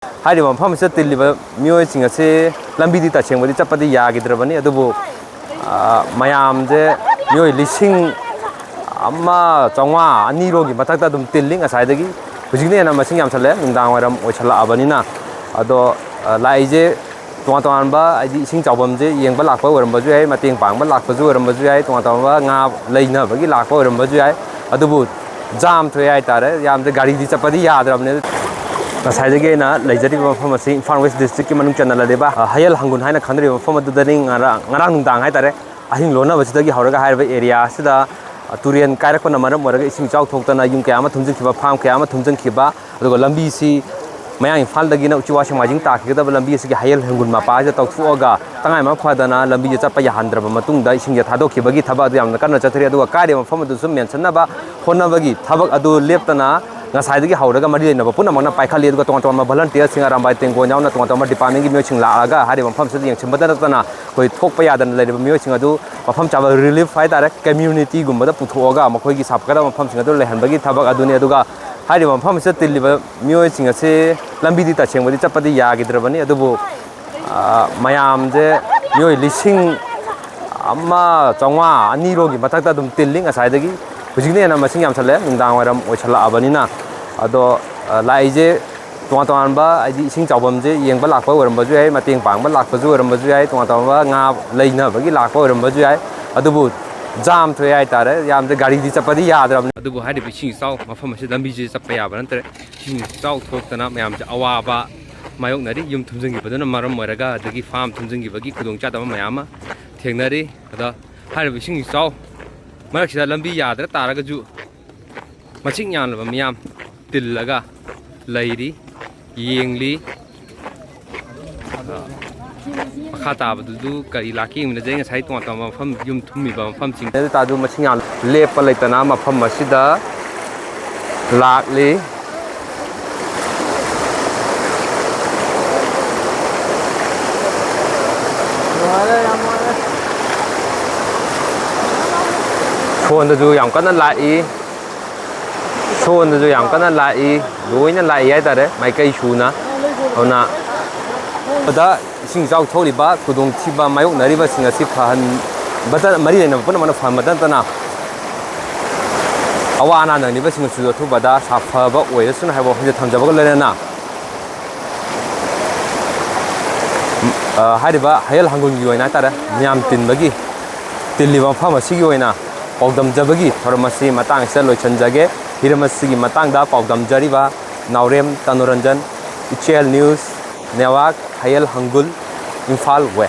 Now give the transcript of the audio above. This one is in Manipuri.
Hari mafam se tilliba miyoi sing ase lambi di ta chengbadi chapadi yagidrabani adubu mayam je miyoi lising amma chongwa ani rogi matakta dum tilling asaidagi hujigne na masing yam chale nungdang waram oichala abanina ado laije tuang tuang ba aidi sing chawbam je yengba lakpa waram baju ai mateng pangba lakpa ju waram baju ai tuang tuang ba nga leina bagi lakpa waram baju ai adubu jam thoi ai tare yam je gari di chapadi yadrabne Nasajage na lejari mafam asi Imphal West District ki manung channel leba Hayel Hangul haina khandri mafam adudani ngarang nungdang hai tare ahing lona basidagi hauraga hairba area sida turian kairakona maram waraga ising chau thoktana yung kaya ama thumjing khiba farm kaya ama thumjing khiba adugo lambi si mayang Imphal dagi na uchiwa samajing takigada lambi si Hayel Hangul mapa ja tawthuoga tangai ma khwadana lambi ja chapa ya handraba matungda ising ja thadok khibagi thaba adu yamna kanna chathri aduga kari mafam adu sum mention na ba honabagi thabak adu leptana ngasai hauraga mari na puna mana paikha le tong tong ma volunteer singa rambai tengko nyawna tong tong ma department gi myo ching la aga hari mafam se yang chimbada na koi thokpa ya dan le myo ching adu mafam chaba relief fai tare community gumba da puthoga makoi gi sapka da mafam singa do le hanbagi thabak aduni aduga hari mafam se tilliba myo ching ase lambi di ta chengbadi chapadi yagidrabani adubu mayam je myo lising amma chongwa ani rogi matakta dum tilling asaidagi hujigne na masing yam chale nungdang waram oichala abanina ado laije tuang tuang ba aidi sing chawbam je yengba lakpa waram baju ai mateng pangba lakpa ju waram baju ai tuang tuang ba nga leina bagi lakpa waram baju ai adubu jam thoi ai tare yam de gari di chapadi yadrabne adubu haidi sing chaw mafam se lambi je chappa ya bantre sing chaw thoktana mayam je awaba mayok nari yum thumjingi badana maram moraga adagi farm thumjingi bagi khudong chadama mayama thengnari ada haidi sing chaw Maksudnya lambi yadra tara kaju macing yang lebam yam tilaga lairi yengli kata betul kari laki mana jangan saya tuan tuan mafam yum thumi mafam sing. Jadi tadu macing yang lepal itu nama mafam masida lakli Phone tu yang kan lại phone tu yang kan lại đối nhân lại ai ta đấy mấy cây chú na ona pada sing jauh thau li ba kudong thiba mayok nari ba singa si phan bata mari na pun mana phan bata tana awana na ni ba singa chu thu bada sa pha ba oi sun hai bo hje tham jaba le na hai ba Hayel Hangul gi oina ta da nyam tin bagi tilli ba pha ma si gi oina Paudam jabagi thoramasi matang se loichanjage hiramasi matang da paudam jariba naurem tanuranjan ichel news newak Hayel Hangul Imphal West